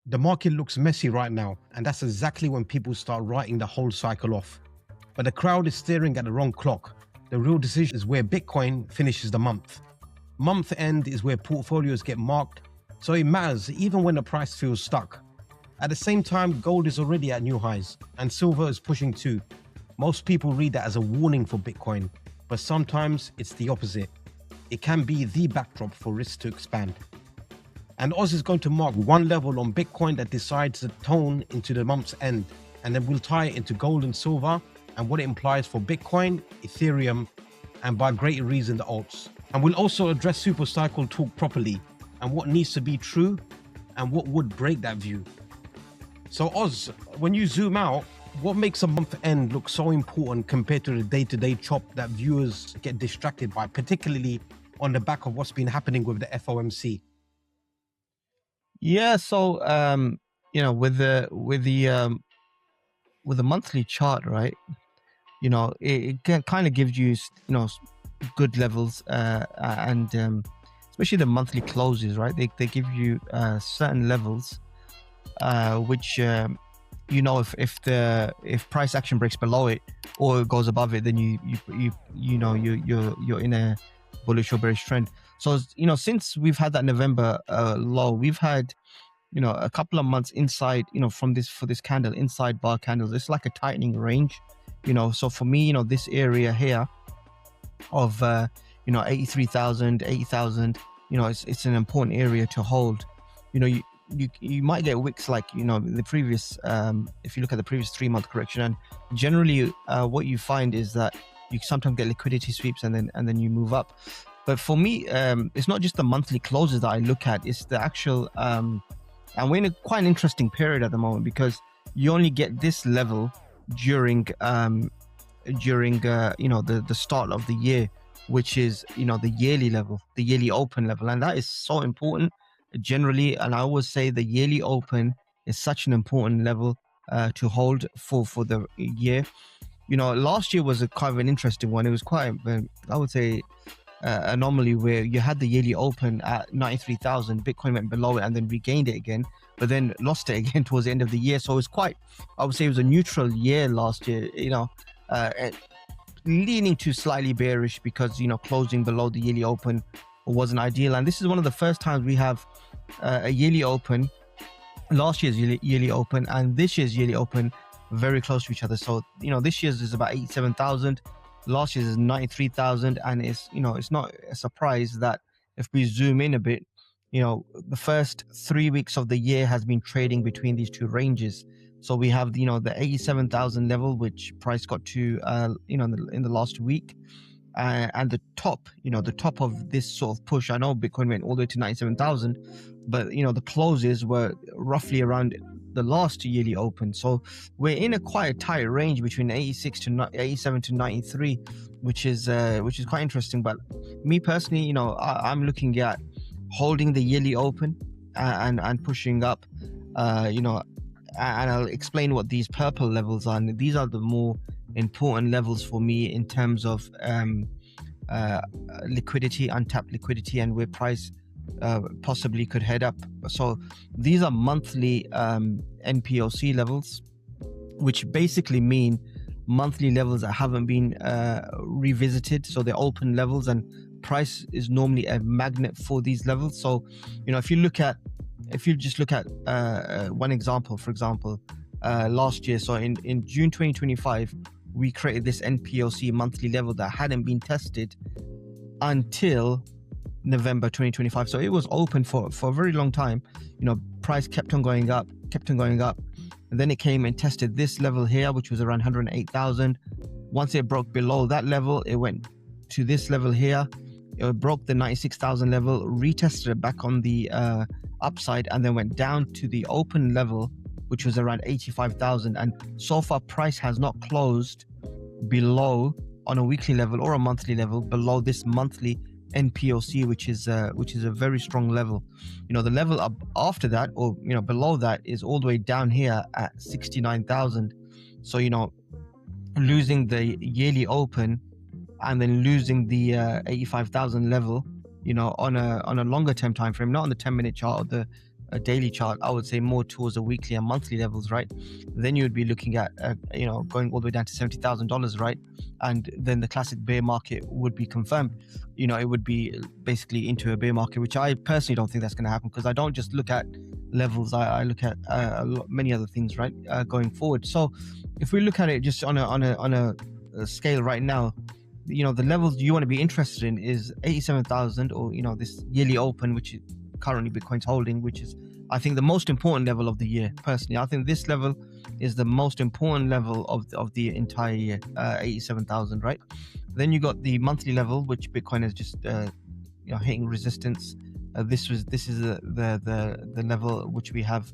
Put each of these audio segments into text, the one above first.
The market looks messy right now, and that's exactly when people start writing the whole cycle off. But the crowd is staring at the wrong clock. The real decision is where Bitcoin finishes the month. Month end is where portfolios get marked, so it matters even when the price feels stuck. At the same time, gold is already at new highs, and silver is pushing too. Most people read that as a warning for Bitcoin, but sometimes it's the opposite. It can be the backdrop for risk to expand. And Oz is going to mark one level on Bitcoin that decides the tone into the month's end, and then we'll tie it into gold and silver and what it implies for Bitcoin, Ethereum, and by greater reason the alts. And we'll also address Supercycle talk properly and what needs to be true and what would break that view. So Oz, when you zoom out, what makes a month end look so important compared to the day-to-day chop that viewers get distracted by, particularly on the back of what's been happening with the FOMC? Yeah, so with the monthly chart, right? It kind of gives you good levels, and especially the monthly closes, right? They give you certain levels, which if price action breaks below it or it goes above it, then you're in a bullish or bearish trend. So since we've had that November low, we've had a couple of months inside for this candle, inside bar candles. It's like a tightening range, so for me, this area here of 83,000, 80,000, it's an important area to hold. You might get wicks like the previous if you look at the previous 3-month correction, and generally what you find is that you sometimes get liquidity sweeps and then you move up. But for me, it's not just the monthly closes that I look at, it's the actual and we're in quite an interesting period at the moment, because you only get this level during the start of the year, which is the yearly level, the yearly open level, and that is so important generally. And I always say the yearly open is such an important level to hold for the year. Last year was a kind of an interesting one. It was quite, I would say, anomaly where you had the yearly open at 93,000, Bitcoin went below it and then regained it again, but then lost it again towards the end of the year. So it was quite, I would say it was a neutral year last year, leaning to slightly bearish because closing below the yearly open wasn't ideal. And this is one of the first times we have a yearly open, last year's yearly open and this year's yearly open very close to each other. So this year's is about 87,000, last year's is 93,000, and it's it's not a surprise that if we zoom in a bit, the first 3 weeks of the year has been trading between these two ranges. So we have the 87,000 level, which price got to in the last week, and the top of this sort of push. I know Bitcoin went all the way to 97,000, but the closes were roughly around the last yearly open. So we're in a quite tight range between 87 to 93, which is quite interesting. But me personally, I'm looking at holding the yearly open and pushing up, and I'll explain what these purple levels are. And these are the more important levels for me in terms of liquidity, untapped liquidity, and where price possibly could head up. So these are monthly NPOC levels, which basically mean monthly levels that haven't been revisited. So they're open levels, and price is normally a magnet for these levels. So if you just look at one example, for example, last year, so in June 2025, we created this NPOC monthly level that hadn't been tested until November 2025. So it was open for a very long time. Price kept on going up, and then it came and tested this level here, which was around 108,000. Once it broke below that level, it went to this level here. It broke the 96,000 level, retested it back on the upside, and then went down to the open level, which was around 85,000. And so far, price has not closed below, on a weekly level or a monthly level, below this monthly NPOC, which is a very strong level. The level up after that, or below that, is all the way down here at 69,000. So losing the yearly open and then losing the 85,000 level, on a longer term time frame, not on the 10-minute chart or the a daily chart, I would say more towards the weekly and monthly levels, right? Then you would be looking at going all the way down to $70,000, right? And then the classic bear market would be confirmed. It would be basically into a bear market, which I personally don't think that's going to happen, because I don't just look at levels, I look at many other things, right? Going forward. So if we look at it just on a scale right now, the levels you want to be interested in is 87,000, or this yearly open, which is currently Bitcoin's holding, which is, I think, the most important level of the year. Personally, I think this level is the most important level of the entire year, 87,000, right? Then you got the monthly level, which Bitcoin is just hitting resistance. This is the level which we have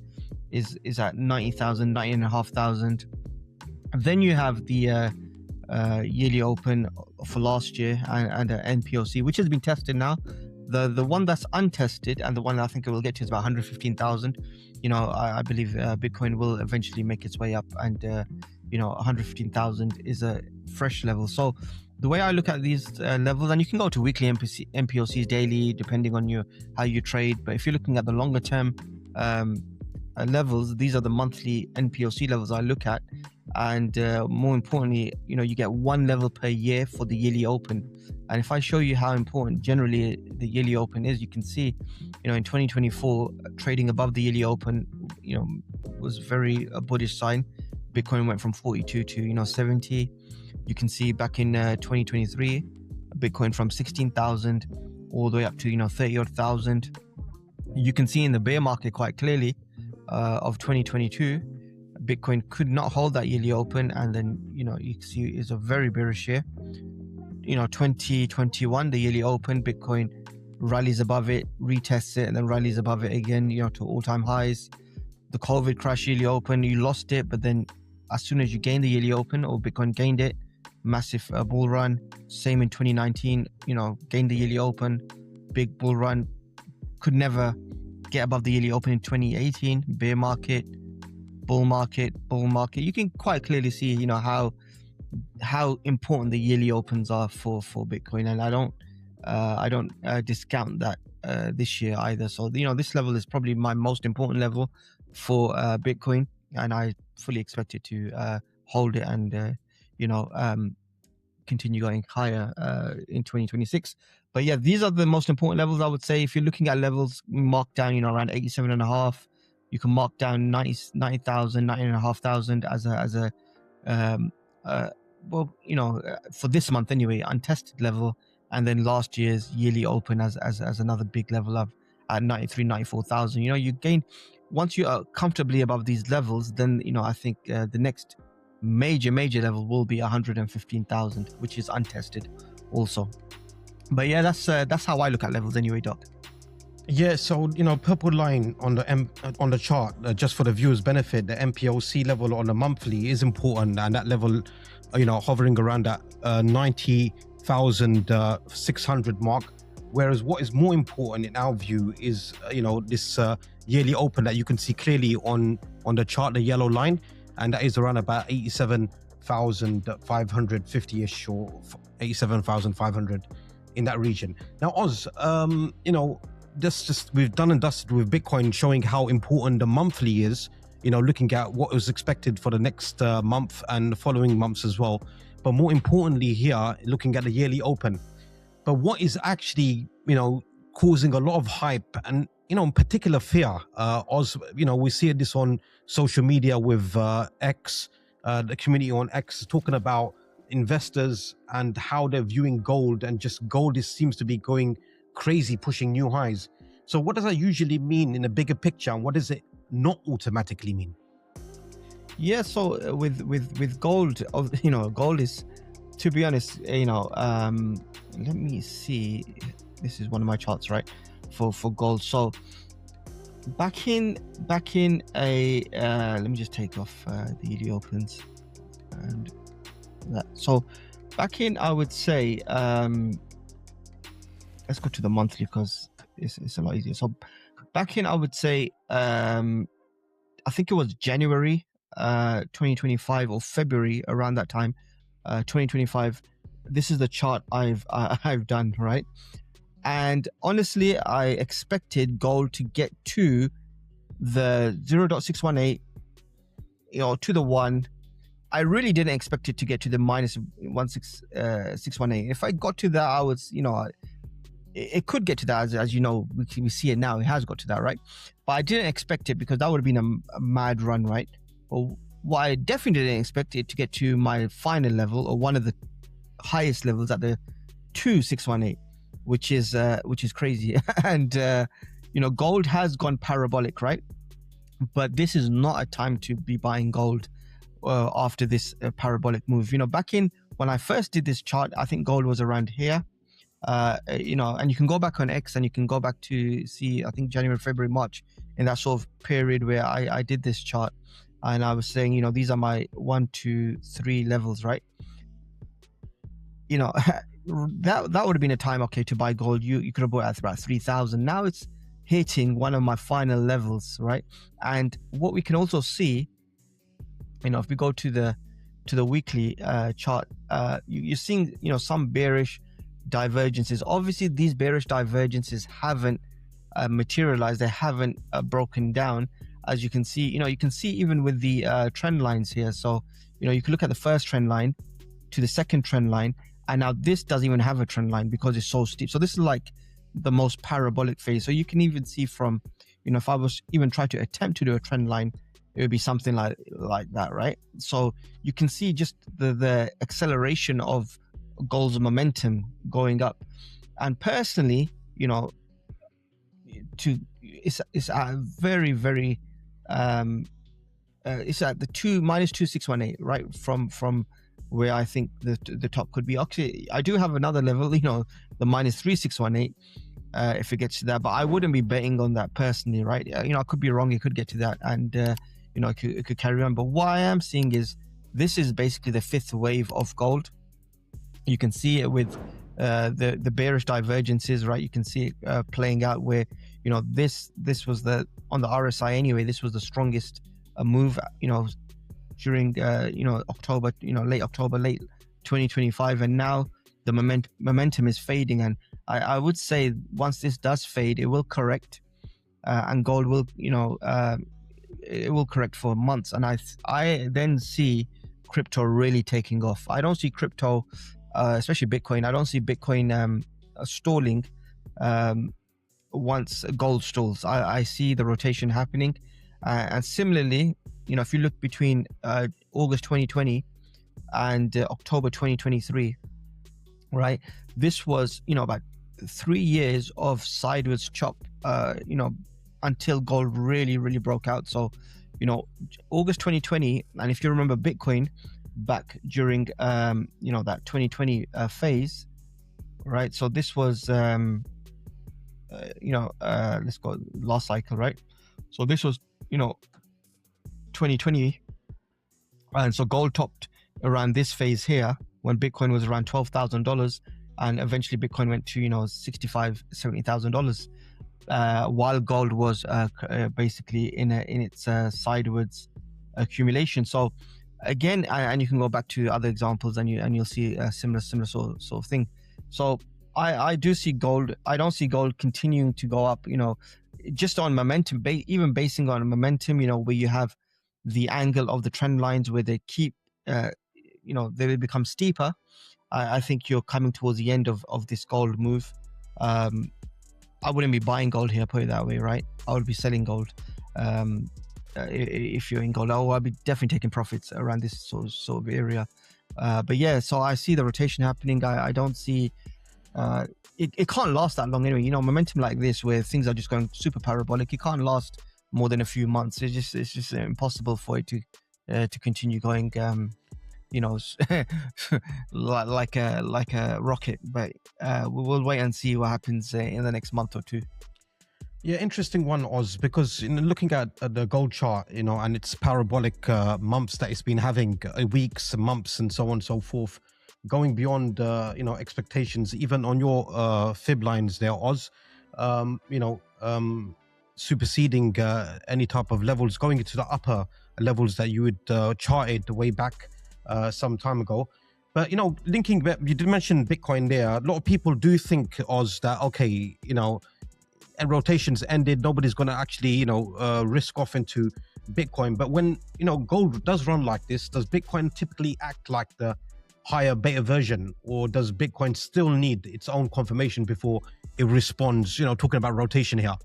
is at 90,000, 90,500. Then you have the yearly open for last year and NPOC, which has been tested now. The one that's untested, and the one I think it will get to, is about 115,000. I believe Bitcoin will eventually make its way up, and 115,000 is a fresh level. So the way I look at these levels, and you can go to weekly NPOCs, daily, depending on how you trade, but if you're looking at the longer term levels, these are the monthly NPOC levels I look at. And more importantly, you get one level per year for the yearly open. And if I show you how important generally the yearly open is, you can see, in 2024, trading above the yearly open, was very a bullish sign. Bitcoin went from 42 to 70. You can see back in 2023, Bitcoin from 16,000 all the way up to 30,000. You can see in the bear market quite clearly of 2022, Bitcoin could not hold that yearly open, and then you can see it's a very bearish year. 2021, the yearly open, Bitcoin rallies above it, retests it, and then rallies above it again, to all-time highs. The COVID crash yearly open, you lost it, but then as soon as you gain the yearly open, or Bitcoin gained it, massive bull run. Same in 2019, gained the yearly open, big bull run. Could never get above the yearly open in 2018, bear market, bull market. You can quite clearly see, how important the yearly opens are for Bitcoin, and I don't discount that this year either. So this level is probably my most important level for Bitcoin, and I fully expect it to hold it and continue going higher in 2026. But yeah, these are the most important levels, I would say. If you're looking at levels marked down, around 87.5, you can mark down 90,000, 90,500 as a for this month anyway, untested level, and then last year's yearly open as another big level of at 93, 94,000. You gain, once you are comfortably above these levels, then I think the next major level will be 115,000, which is untested also. But yeah, that's how I look at levels anyway, Doc. Yeah, so purple line on the chart, just for the viewers' benefit, the MPOC level on the monthly is important, and that level, hovering around that 90,600 mark. Whereas what is more important in our view is this yearly open that you can see clearly on the chart, the yellow line, and that is around about 87,550-ish or 87,500 in that region. Now, Oz, we've done and dusted with Bitcoin, showing how important the monthly is, looking at what was expected for the next month and the following months as well. But more importantly here, looking at the yearly open. But what is actually, causing a lot of hype and, in particular fear, Oz, we see this on social media with X, the community on X, talking about investors and how they're viewing gold, and just gold seems to be going crazy, pushing new highs. So what does that usually mean in a bigger picture, and what does it not automatically mean? Yeah, so with gold, gold is, to be honest, let me see, this is one of my charts, right, for gold. So back in a let me just take off the yearly opens and that. So back in, I would say, let's go to the monthly because it's a lot easier. So back in, I would say, I think it was January 2025 or February, around that time, 2025. This is the chart I've done, right? And honestly, I expected gold to get to the 0.618, to the 1, I really didn't expect it to get to the minus 1.618. If I got to that, I was, it could get to that, as you know, we see it now. It has got to that, right? But I didn't expect it, because that would have been a mad run, right? But what I definitely didn't expect it to get to my final level, or one of the highest levels, at the 2.618, which is crazy. And gold has gone parabolic, right? But this is not a time to be buying gold after this parabolic move. Back in when I first did this chart, I think gold was around here. And you can go back on X, and you can go back to see, I think, January, February, March, in that sort of period where I did this chart, and I was saying, these are my 1, 2, 3 levels, right? That would have been a time, okay, to buy gold. You could have bought it at about 3,000. Now it's hitting one of my final levels, right? And what we can also see, if we go to the weekly chart, you're seeing, some bearish divergences. Obviously, these bearish divergences haven't materialized. They haven't broken down, as you can see. You can see even with the trend lines here. So you can look at the first trend line to the second trend line, and now this doesn't even have a trend line because it's so steep. So this is like the most parabolic phase. So you can even see from, if I was even try to attempt to do a trend line, it would be something like that, right? So you can see just the acceleration of gold's momentum going up. And personally, it's at very, very it's at the minus 2.618, right? From where I think the top could be. Actually, I do have another level, the minus 3.618, if it gets to that, but I wouldn't be betting on that personally, right? I could be wrong. It could get to that, and it could carry on. But what I am seeing is this is basically the fifth wave of gold. You can see it with the bearish divergences, right? You can see it playing out where, this was on the RSI anyway, this was the strongest move, during, October, late October, late 2025. And now the momentum is fading. And I would say once this does fade, it will correct, and gold will, it will correct for months. And I then see crypto really taking off. I don't see crypto, especially Bitcoin. I don't see Bitcoin stalling once gold stalls. I see the rotation happening, and similarly, if you look between August 2020 and October 2023, right? This was about 3 years of sideways chop, until gold really, really broke out. So, August 2020, and if you remember Bitcoin back during that 2020 phase, right? So this was let's go last cycle, right? So this was 2020, and so gold topped around this phase here when Bitcoin was around $12,000, and eventually Bitcoin went to $65,000-$70,000, while gold was basically in its sideways accumulation. So again, and you can go back to other examples, and you'll see a similar sort of thing. So I do see gold. I don't see gold continuing to go up, just on momentum, even basing on momentum, where you have the angle of the trend lines where they keep, they will become steeper. I think you're coming towards the end of this gold move. I wouldn't be buying gold here, put it that way, right? I would be selling gold. If you're in gold, I'll be definitely taking profits around this sort of area. But yeah, so I see the rotation happening. I don't see it can't last that long anyway. Momentum like this, where things are just going super parabolic, it can't last more than a few months. It's just impossible for it to continue going, like a rocket. But we'll wait and see what happens in the next month or two. Yeah, interesting one, Oz, because looking at the gold chart, and its parabolic months that it's been having, weeks, months, and so on and so forth, going beyond expectations, even on your fib lines there, Oz, superseding any type of levels, going into the upper levels that you would charted way back some time ago. But linking, you did mention Bitcoin there. A lot of people do think, Oz, that okay, and rotation's ended, nobody's going to actually, risk off into Bitcoin. But when, gold does run like this, does Bitcoin typically act like the higher beta version, or does Bitcoin still need its own confirmation before it responds, talking about rotation here?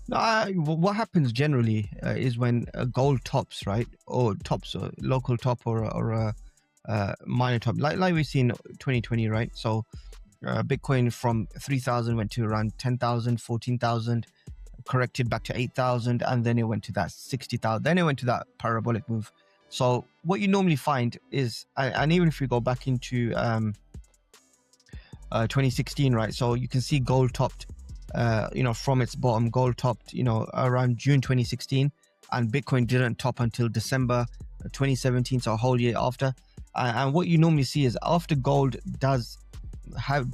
What happens generally is when gold tops, right, or tops a local top or a minor top, like we see in 2020, right? So Bitcoin from 3,000 went to around 10,000, 14,000, corrected back to 8,000, and then it went to that 60,000. Then it went to that parabolic move. So what you normally find is, and even if we go back into 2016, right? So you can see gold topped, from its bottom, gold topped, around June 2016, and Bitcoin didn't top until December 2017, so a whole year after. And what you normally see is after gold does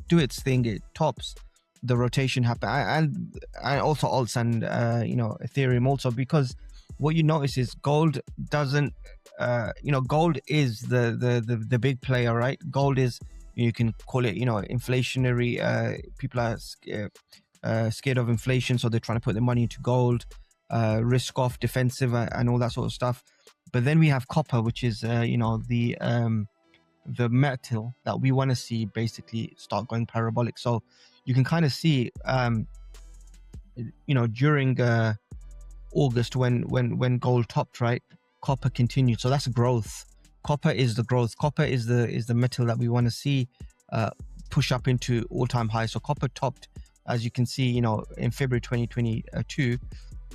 do its thing, it tops, the rotation happen, and also alts and Ethereum also, because what you notice is gold doesn't gold is the big player, right? Gold is, you can call it, inflationary. People are scared of inflation, so they're trying to put their money into gold, risk off, defensive, and all that sort of stuff. But then we have copper, which is the metal that we want to see basically start going parabolic. So you can kind of see during August when gold topped, right, copper continued. So that's growth. Copper is the growth. Copper is the metal that we want to see push up into all-time high. So copper topped, as you can see, in February 2022,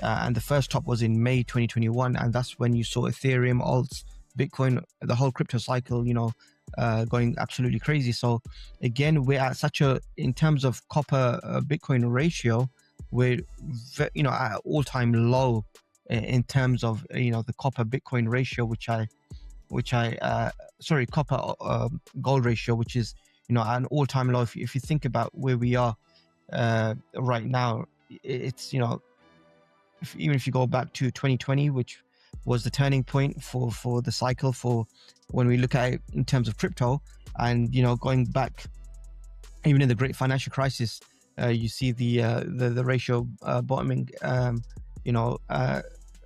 and the first top was in May 2021, and that's when you saw Ethereum, alts, Bitcoin, the whole crypto cycle, going absolutely crazy. So again, we're at in terms of copper Bitcoin ratio, we're at all-time low in terms of the copper Bitcoin ratio, copper gold ratio, which is at an all-time low. If you think about where we are right now, it's even if you go back to 2020, which was the turning point for the cycle, for when we look at it in terms of crypto, and going back even in the great financial crisis, you see the ratio bottoming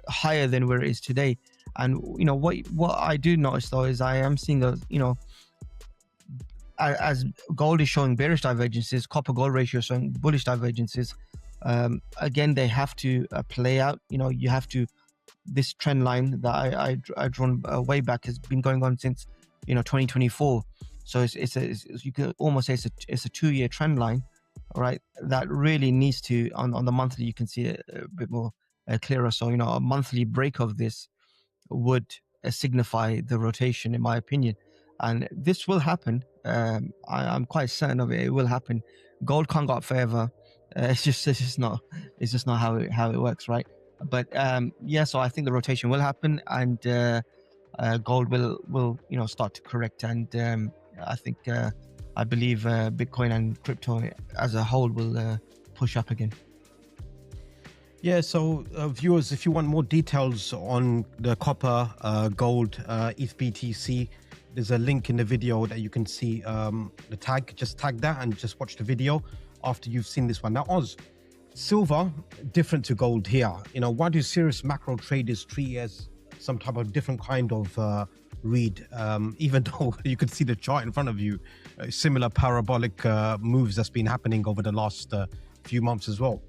higher than where it is today. And what I do notice though is I am seeing as gold is showing bearish divergences, copper gold ratio is showing bullish divergences. Again, they have to play out. You have to, this trend line that I drawn way back has been going on since 2024. So you can almost say it's a 2-year trend line, right? That really needs to, on the monthly, you can see it a bit more clearer. So a monthly break of this would signify the rotation, in my opinion, and this will happen. I'm quite certain of it. It will happen. Gold can't go up forever. It's just not how it works, right? But so I think the rotation will happen, and gold will start to correct, and I believe Bitcoin and crypto as a whole will push up again. Yeah, so viewers, if you want more details on the copper, gold, ETH BTC, there's a link in the video that you can see the tag. Just tag that and just watch the video after you've seen this one. Now, Oz, silver, different to gold here. Why do serious macro traders treat it as some type of different kind of read, even though you can see the chart in front of you, similar parabolic moves that's been happening over the last few months as well?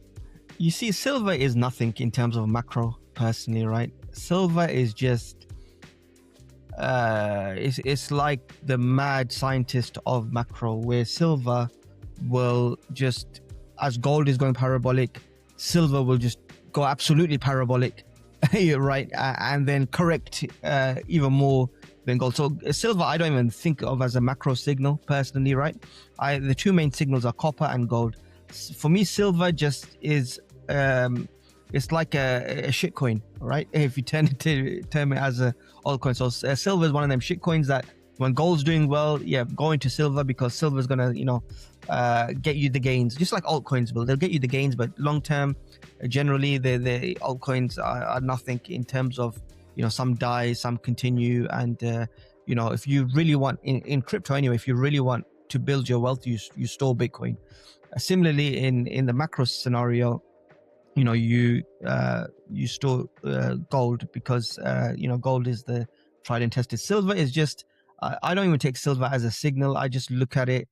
You see, silver is nothing in terms of macro, personally, right? Silver is just it's like the mad scientist of macro, where silver will just, as gold is going parabolic, silver will just go absolutely parabolic, right? And then correct even more than gold. So silver, I don't even think of as a macro signal, personally, right? The two main signals are copper and gold. For me, silver just is it's like a shit coin, right? If you term it as a altcoin. So silver is one of them shit coins that when gold's doing well, go into silver, because silver is gonna get you the gains, just like altcoins will. They'll get you the gains, but long term, generally the altcoins are nothing in terms of some die, some continue, and if you really want in crypto anyway, if you really want to build your wealth, you store Bitcoin. Similarly, in the macro scenario, you store gold, because gold is the tried and tested. Silver is just, I don't even take silver as a signal. I just look at it.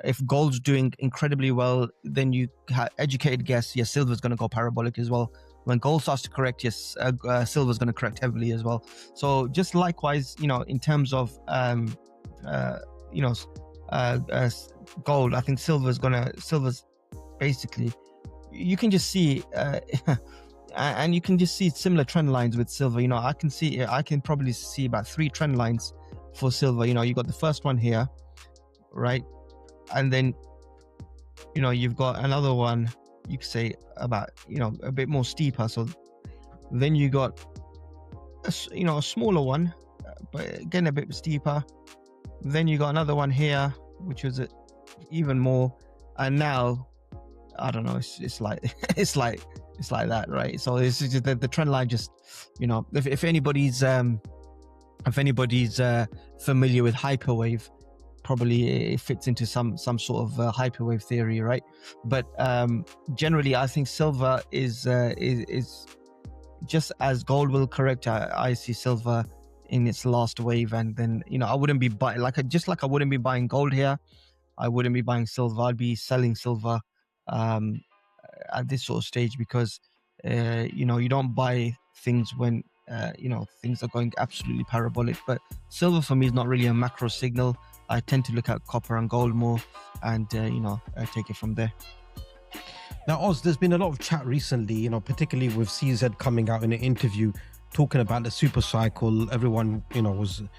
If gold's doing incredibly well, then you educated guess, yes, silver's going to go parabolic as well. When gold starts to correct, yes, silver's going to correct heavily as well. So just likewise, in terms of gold, I think silver's basically, you can just see and you can just see similar trend lines with silver. I can probably see about 3 trend lines for silver. You got the first one here, right? And then you've got another one, you could say about a bit more steeper. So then you got a smaller one, but again a bit steeper. Then you got another one here, which was even more. And now I don't know, it's like it's like that, right? So it's just the trend line, just if anybody's familiar with hyperwave, probably it fits into some sort of hyperwave theory, right? But generally I think silver is just as gold will correct. I see silver in its last wave, and then I wouldn't be buying, just like I wouldn't be buying gold here, I wouldn't be buying silver. I'd be selling silver at this sort of stage, because you don't buy things when things are going absolutely parabolic. But silver for me is not really a macro signal. I tend to look at copper and gold more, and I take it from there. Now, Oz, there's been a lot of chat recently, particularly with CZ coming out in an interview talking about the Supercycle. Everyone, the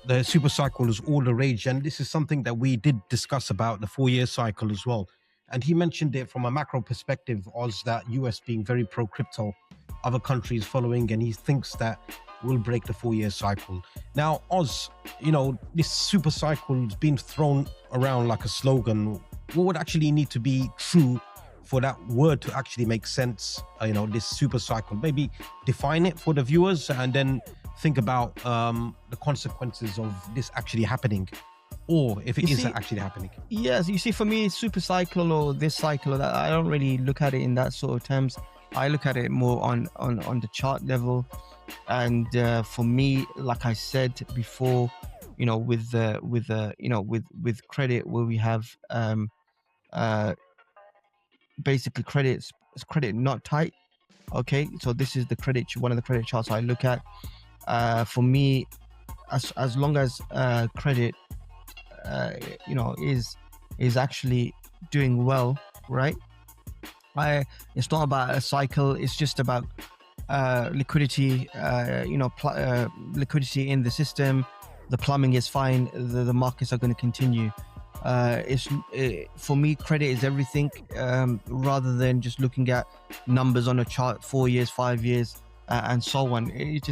Supercycle is all the rage, and this is something that we did discuss about the 4-year cycle as well. And he mentioned it from a macro perspective, Oz, that US being very pro-crypto, other countries following, and he thinks that will break the 4-year cycle. Now, Oz, this super cycle has been thrown around like a slogan. What would actually need to be true for that word to actually make sense? This super cycle, maybe define it for the viewers, and then think about the consequences of this actually happening, or if it is actually happening. Yes, you see, for me, super cycle or this cycle, I don't really look at it in that sort of terms. I look at it more on the chart level. And for me, like I said before, with credit, where we have basically credit not tight. Okay, so this is one of the credit charts I look at. For me, as long as credit is actually doing well, right? It's not about a cycle, it's just about liquidity, liquidity in the system. The plumbing is fine, the markets are going to continue. For me, credit is everything, rather than just looking at numbers on a chart, 4 years, 5 years, and so on. It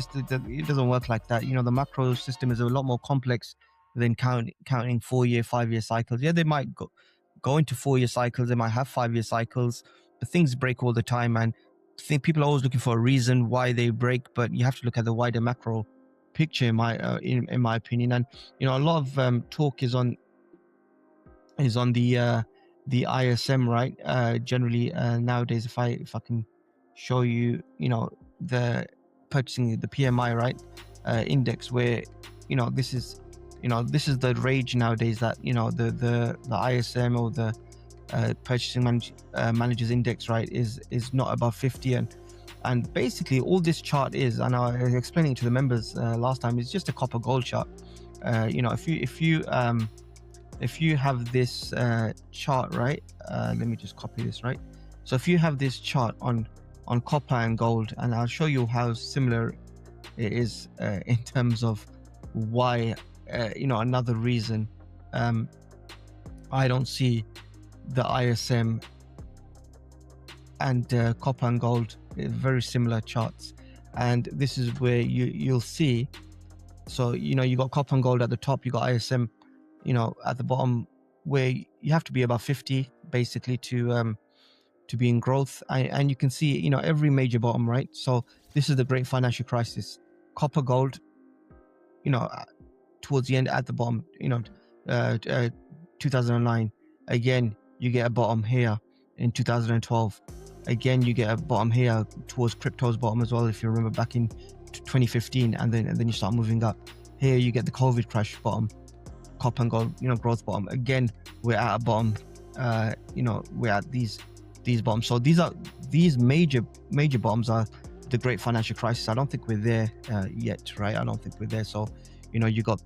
doesn't work like that. The macro system is a lot more complex than counting 4-year, 5-year cycles. Yeah, they might go into 4-year cycles, they might have 5-year cycles, but things break all the time, and I think people are always looking for a reason why they break, but you have to look at the wider macro picture, in my opinion. And a lot of talk is on the ISM, right? Generally nowadays, if I can show you, the purchasing, the PMI, right, index, where this is the rage nowadays, that the ISM or the purchasing managers index, right, is not above 50, and basically all this chart is, and I was explaining to the members last time, is just a copper gold chart. If you have this chart, right, let me just copy this, right? So if you have this chart on copper and gold, and I'll show you how similar it is in terms of why, another reason I don't see the ISM and copper and gold very similar charts. And this is where you'll see, so you got copper and gold at the top, you got ISM at the bottom, where you have to be above 50 basically to be in growth. And you can see every major bottom, right? So this is the great financial crisis. Copper, gold, towards the end at the bottom, 2009. Again, you get a bottom here in 2012. Again, you get a bottom here towards crypto's bottom as well, if you remember back in 2015, and then you start moving up. Here you get the COVID crash bottom, copper and gold, growth bottom. Again, we're at a bottom. We're at these bottoms. So these major bottoms are the great financial crisis. I don't think we're there yet, right? I don't think we're there. So you got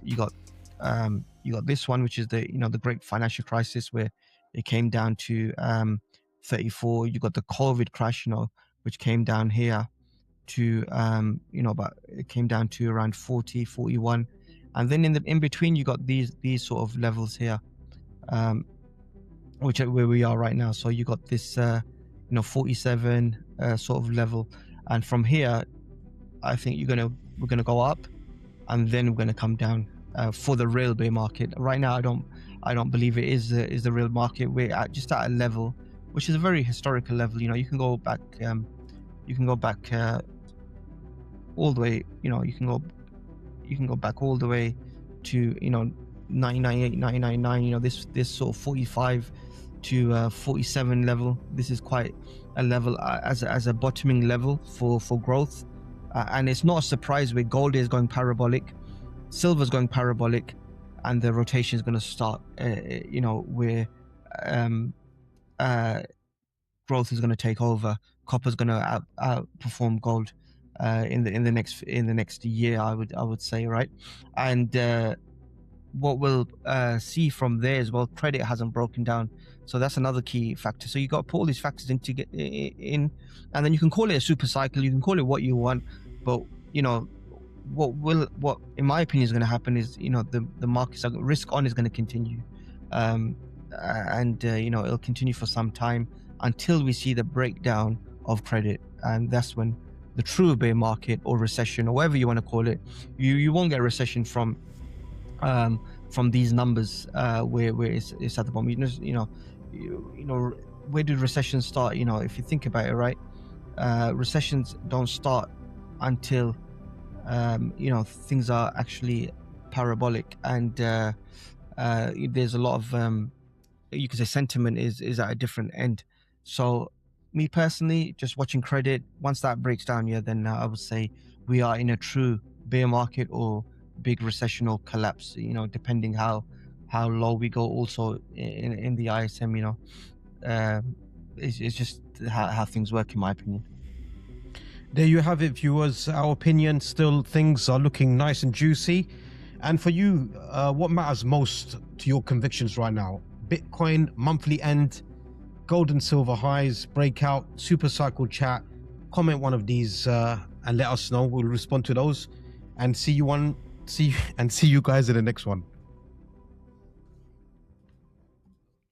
this one, which is the great financial crisis, where it came down to 34. You got the COVID crash, which came down here to but it came down to around 40, 41, and then in between you got these sort of levels here, which are where we are right now. So you got this 47 sort of level, and from here I think we're gonna go up, and then we're gonna come down for the real bear market. Right now I don't believe it is the real market. We're just at a level which is a very historical level. You can go back all the way, you can go back all the way to 1998, 1999. This sort of 45 to 47 level. This is quite a level as a bottoming level for growth, and it's not a surprise where gold is going parabolic, silver's going parabolic, and the rotation is going to start. Where growth is going to take over. Copper's going to outperform gold in the next year, I would say, right? And what we'll see from there as well, credit hasn't broken down, so that's another key factor. So you got to put all these factors in, and then you can call it a super cycle, you can call it what you want, but what in my opinion is going to happen is the markets risk on is going to continue, and it'll continue for some time until we see the breakdown of credit, and that's when the true bear market or recession or whatever you want to call it. You won't get a recession from these numbers where it's at the bottom. Where did recessions start? If you think about it, right, recessions don't start until things are actually parabolic, and there's a lot of you could say sentiment is at a different end. So me personally, just watching credit, once that breaks down, then I would say we are in a true bear market or big recession or collapse, depending how low we go. Also in the ISM, it's just how things work, in my opinion. There you have it, viewers. Our opinion, still things are looking nice and juicy. And for you, what matters most to your convictions right now? Bitcoin monthly end, gold and silver highs, breakout, super cycle chat. Comment one of these and let us know. We'll respond to those, and see you guys in the next one.